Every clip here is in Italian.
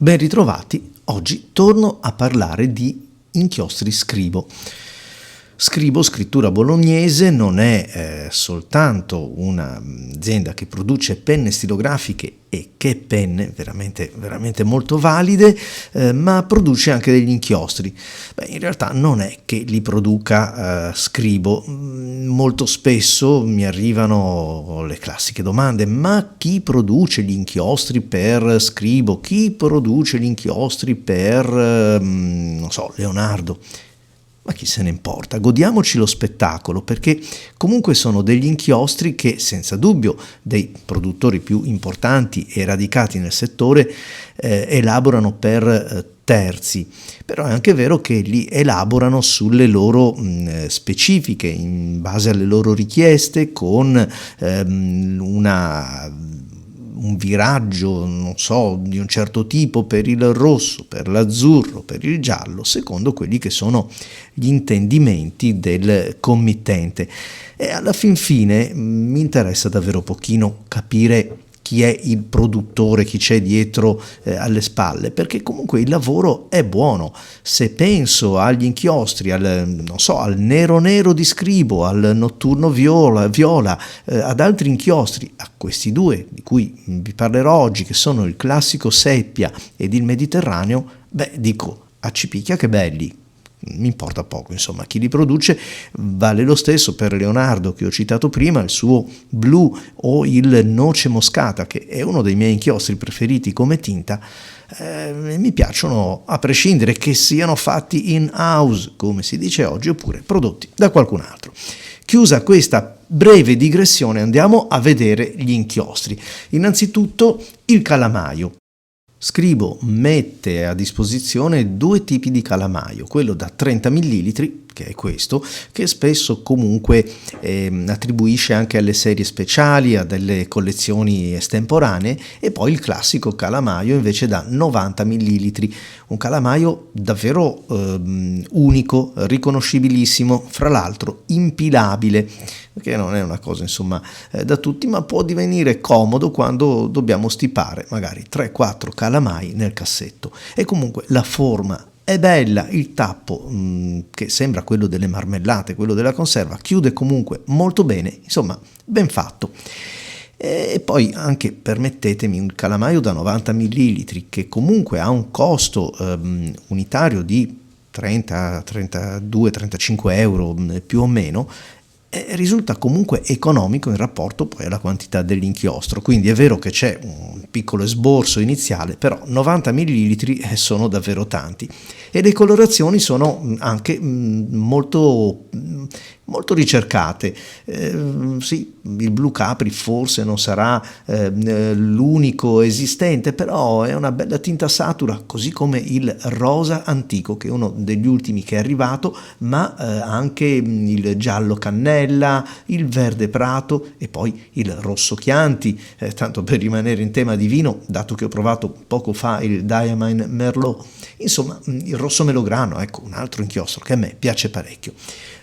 Ben ritrovati, oggi torno a parlare di inchiostri Scribo. Scribo, scrittura bolognese, non è soltanto un'azienda che produce penne stilografiche e che penne, veramente molto valide, ma produce anche degli inchiostri. In realtà non è che li produca Scribo. Molto spesso mi arrivano le classiche domande: ma chi produce gli inchiostri per Scribo? Chi produce gli inchiostri per, non so, Leonardo? Ma chi se ne importa, godiamoci lo spettacolo, perché comunque sono degli inchiostri che senza dubbio dei produttori più importanti e radicati nel settore elaborano per terzi, però è anche vero che li elaborano sulle loro specifiche, in base alle loro richieste, con un viraggio, non so, di un certo tipo per il rosso, per l'azzurro, per il giallo, secondo quelli che sono gli intendimenti del committente. E alla fin fine mi interessa davvero pochino capire chi è il produttore, chi c'è dietro alle spalle, perché comunque il lavoro è buono. Se penso agli inchiostri, al nero di Scribo, al notturno viola, ad altri inchiostri, a questi due di cui vi parlerò oggi, che sono il classico seppia ed il mediterraneo, dico, accipicchia che belli. Mi importa poco, insomma, chi li produce. Vale lo stesso per Leonardo, che ho citato prima, il suo blu o il noce moscata, che è uno dei miei inchiostri preferiti come tinta. Mi piacciono a prescindere che siano fatti in house, come si dice oggi, oppure prodotti da qualcun altro. Chiusa questa breve digressione, andiamo a vedere gli inchiostri. Innanzitutto il calamaio. Scribo mette a disposizione due tipi di calamaio, quello da 30 ml, che è questo, che spesso comunque attribuisce anche alle serie speciali, a delle collezioni estemporanee, e poi il classico calamaio invece da 90 ml, un calamaio davvero unico, riconoscibilissimo, fra l'altro impilabile, che non è una cosa insomma da tutti, ma può divenire comodo quando dobbiamo stipare magari 3-4 calamai nel cassetto. E comunque la forma è bella, il tappo che sembra quello delle marmellate, quello della conserva, chiude comunque molto bene, insomma ben fatto. E poi anche, permettetemi, un calamaio da 90 ml che comunque ha un costo unitario di 30, 32, 35 euro più o meno, risulta comunque economico in rapporto poi alla quantità dell'inchiostro. Quindi è vero che c'è un piccolo esborso iniziale, però 90 ml sono davvero tanti, e le colorazioni sono anche molto ricercate. Sì, il blu capri forse non sarà l'unico esistente, però è una bella tinta satura, così come il rosa antico, che è uno degli ultimi che è arrivato, ma anche il giallo cannella, il verde prato e poi il rosso Chianti, tanto per rimanere in tema di vino, dato che ho provato poco fa il Diamine Merlot. Insomma, il rosso melograno, ecco, un altro inchiostro che a me piace parecchio.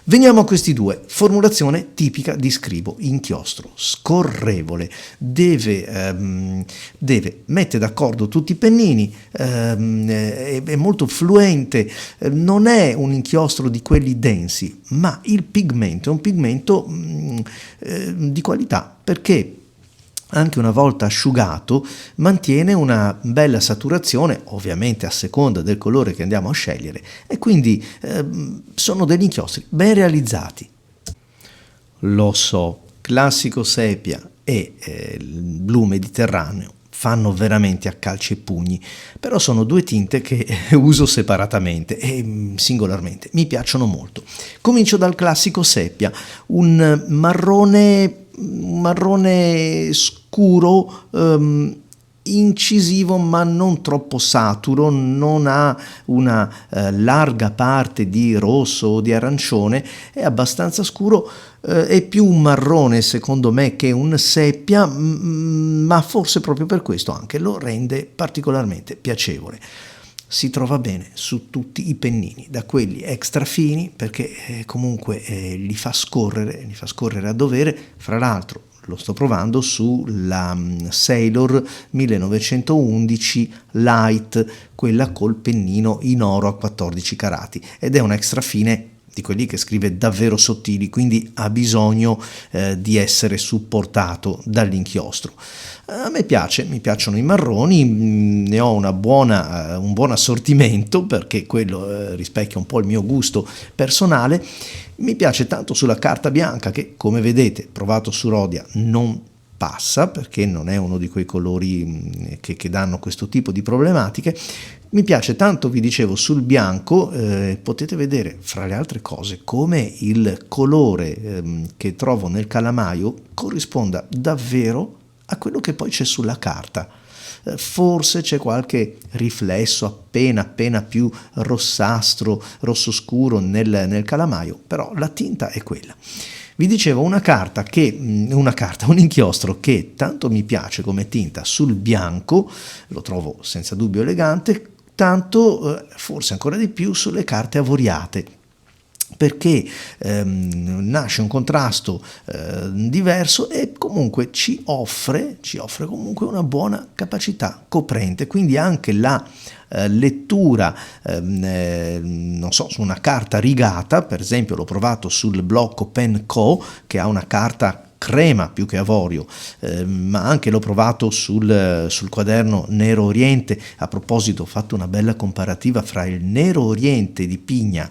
Veniamo a questi due. Formulazione tipica di Scribo: inchiostro scorrevole, deve mettere d'accordo tutti i pennini, è molto fluente, non è un inchiostro di quelli densi, ma il pigmento è un pigmento di qualità, perché anche una volta asciugato mantiene una bella saturazione, ovviamente a seconda del colore che andiamo a scegliere, e quindi sono degli inchiostri ben realizzati. Lo so, classico seppia e il blu mediterraneo fanno veramente a calci e pugni, però sono due tinte che uso separatamente e singolarmente mi piacciono molto. Comincio dal classico seppia, un marrone scuro, incisivo ma non troppo saturo, non ha una larga parte di rosso o di arancione, è abbastanza scuro, è più un marrone secondo me che un seppia, ma forse proprio per questo anche lo rende particolarmente piacevole. Si trova bene su tutti i pennini, da quelli extra fini, perché comunque li fa scorrere a dovere. Fra l'altro lo sto provando sulla Sailor 1911 Light, quella col pennino in oro a 14 carati, ed è un extra fine di quelli che scrive davvero sottili, quindi ha bisogno di essere supportato dall'inchiostro. A me mi piacciono i marroni, ne ho un buon assortimento, perché quello rispecchia un po' il mio gusto personale. Mi piace tanto sulla carta bianca, che come vedete provato su Rhodia non passa, perché non è uno di quei colori che danno questo tipo di problematiche. Mi piace tanto, vi dicevo, sul bianco. Potete vedere, fra le altre cose, come il colore che trovo nel calamaio corrisponda davvero a quello che poi c'è sulla carta. Forse c'è qualche riflesso appena più rossastro, rosso scuro nel calamaio, però la tinta è quella. Vi dicevo, un inchiostro che tanto mi piace come tinta sul bianco, lo trovo senza dubbio elegante, tanto forse ancora di più sulle carte avoriate, perché nasce un contrasto diverso e comunque ci offre comunque una buona capacità coprente, quindi anche la lettura non so, su una carta rigata. Per esempio l'ho provato sul blocco Pen Co, che ha una carta crema più che avorio, ma anche l'ho provato sul quaderno Nero Oriente. A proposito, ho fatto una bella comparativa fra il Nero Oriente di Pigna,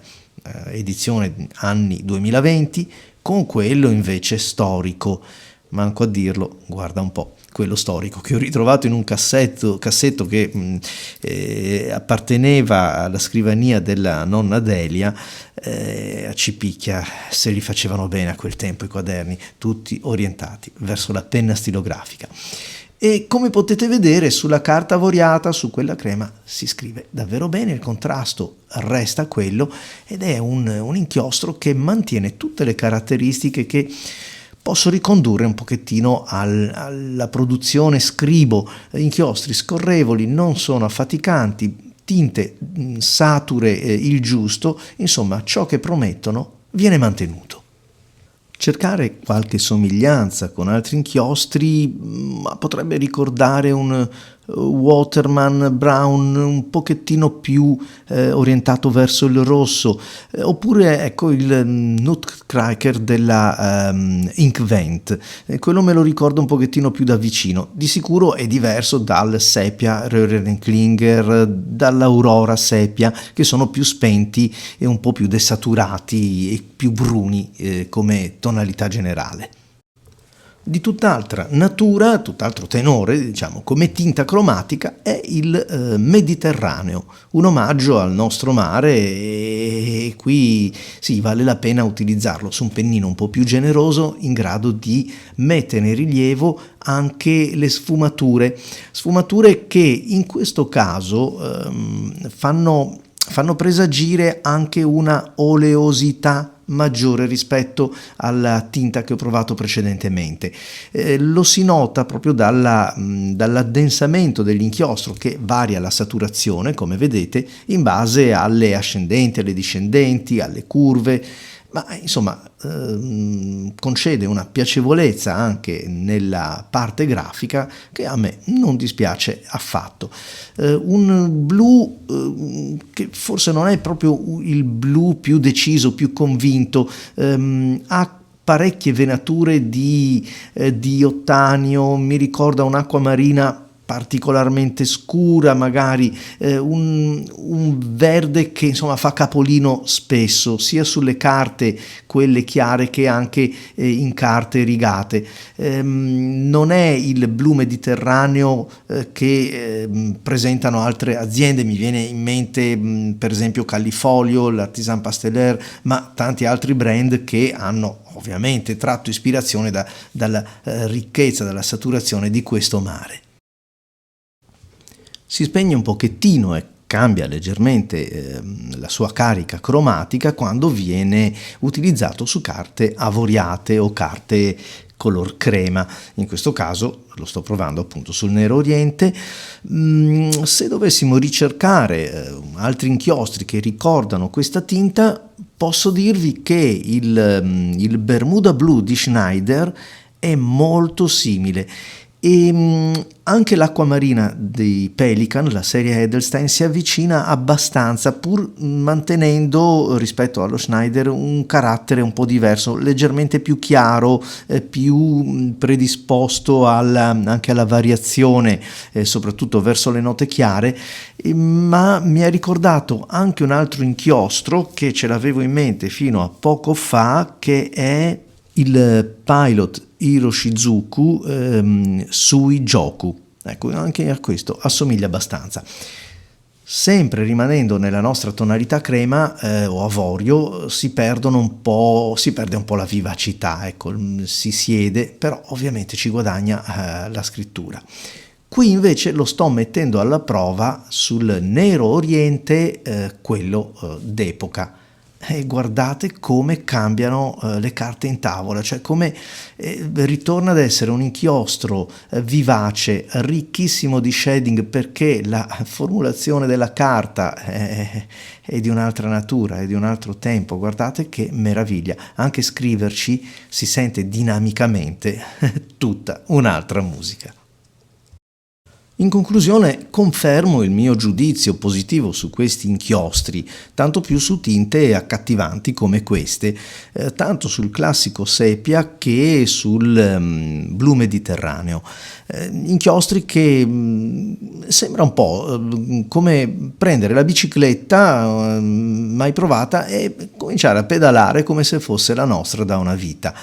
edizione anni 2020, con quello invece storico. Manco a dirlo, guarda un po', quello storico che ho ritrovato in un cassetto che apparteneva alla scrivania della nonna Delia. Ci picchia se li facevano bene a quel tempo i quaderni, tutti orientati verso la penna stilografica. E come potete vedere, sulla carta avoriata, su quella crema, si scrive davvero bene, il contrasto resta quello, ed è un inchiostro che mantiene tutte le caratteristiche che posso ricondurre un pochettino alla produzione Scribo. Inchiostri scorrevoli, non sono affaticanti, tinte sature il giusto, insomma ciò che promettono viene mantenuto. Cercare qualche somiglianza con altri inchiostri potrebbe ricordare un Waterman Brown un pochettino più orientato verso il rosso, oppure ecco il Nutcracker della Inkvent. Quello me lo ricordo un pochettino più da vicino. Di sicuro è diverso dal Sepia Röhrenklinger, dall'Aurora Sepia, che sono più spenti e un po' più desaturati e più bruni come tonalità generale. Di tutt'altra natura, tutt'altro tenore, diciamo, come tinta cromatica è il Mediterraneo, un omaggio al nostro mare, e qui sì, vale la pena utilizzarlo su un pennino un po' più generoso, in grado di mettere in rilievo anche le sfumature che in questo caso fanno presagire anche una oleosità maggiore rispetto alla tinta che ho provato precedentemente. Lo si nota proprio dall'addensamento dell'inchiostro, che varia la saturazione, come vedete, in base alle ascendenti, alle discendenti, alle curve, ma insomma concede una piacevolezza anche nella parte grafica che a me non dispiace affatto. Un blu che forse non è proprio il blu più deciso, più convinto, ha parecchie venature di ottanio, mi ricorda un'acqua marina particolarmente scura, magari un verde che insomma fa capolino spesso, sia sulle carte quelle chiare che anche in carte rigate. Non è il blu mediterraneo che presentano altre aziende, mi viene in mente per esempio Callifolio, l'Artisan Pasteller, ma tanti altri brand che hanno ovviamente tratto ispirazione dalla ricchezza, dalla saturazione di questo mare. Si spegne un pochettino e cambia leggermente la sua carica cromatica quando viene utilizzato su carte avoriate o carte color crema. In questo caso lo sto provando appunto sul Nero Oriente. Se dovessimo ricercare altri inchiostri che ricordano questa tinta, posso dirvi che il Bermuda Blu di Schneider è molto simile. E anche l'acqua marina dei Pelican, la serie Edelstein, si avvicina abbastanza, pur mantenendo rispetto allo Schneider un carattere un po' diverso, leggermente più chiaro, più predisposto anche alla variazione, soprattutto verso le note chiare, ma mi ha ricordato anche un altro inchiostro che ce l'avevo in mente fino a poco fa, che è il Pilot Hiroshizuku Sui Joku. Ecco, anche a questo assomiglia abbastanza. Sempre rimanendo nella nostra tonalità crema o avorio, si perde un po' la vivacità, ecco, si siede, però ovviamente ci guadagna la scrittura. Qui invece lo sto mettendo alla prova sul Nero Oriente, quello d'epoca. E guardate come cambiano le carte in tavola, cioè come ritorna ad essere un inchiostro vivace, ricchissimo di shading, perché la formulazione della carta è di un'altra natura, è di un altro tempo. Guardate che meraviglia, anche scriverci si sente dinamicamente tutta un'altra musica. In conclusione, confermo il mio giudizio positivo su questi inchiostri, tanto più su tinte accattivanti come queste, tanto sul classico sepia che sul blu mediterraneo. Inchiostri che sembra un po' come prendere la bicicletta mai provata e cominciare a pedalare come se fosse la nostra da una vita.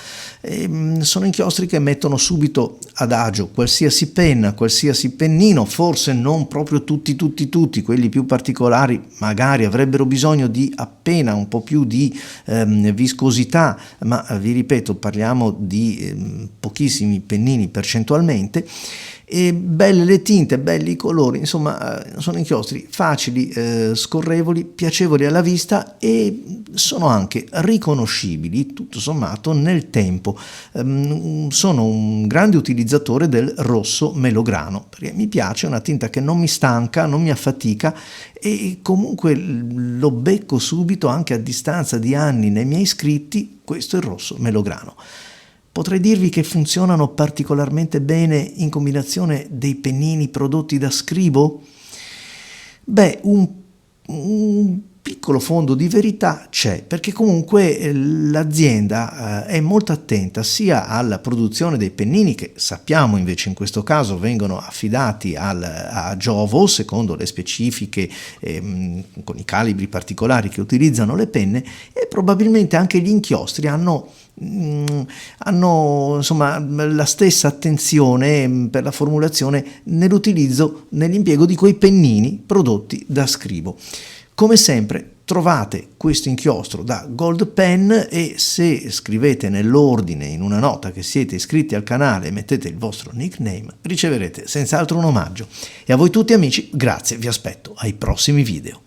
Sono inchiostri che mettono subito ad agio qualsiasi penna, qualsiasi pennino, forse non proprio tutti, quelli più particolari magari avrebbero bisogno di appena un po' più di viscosità, ma vi ripeto, parliamo di pochissimi pennini percentualmente. E belle le tinte, belli i colori, insomma sono inchiostri facili, scorrevoli, piacevoli alla vista e sono anche riconoscibili tutto sommato nel tempo. Sono un grande utilizzatore del rosso melograno, perché mi piace, è una tinta che non mi stanca, non mi affatica e comunque lo becco subito anche a distanza di anni nei miei scritti. Questo è il rosso melograno. Potrei dirvi che funzionano particolarmente bene in combinazione dei pennini prodotti da Scribo? Beh, un piccolo fondo di verità c'è, perché comunque l'azienda è molto attenta sia alla produzione dei pennini, che sappiamo invece in questo caso vengono affidati a Jowo secondo le specifiche, con i calibri particolari che utilizzano le penne, e probabilmente anche gli inchiostri hanno insomma la stessa attenzione per la formulazione nell'utilizzo, nell'impiego di quei pennini prodotti da Scribo. Come sempre trovate questo inchiostro da Gold Pen e se scrivete nell'ordine in una nota che siete iscritti al canale e mettete il vostro nickname, riceverete senz'altro un omaggio. E a voi tutti amici, grazie, vi aspetto ai prossimi video.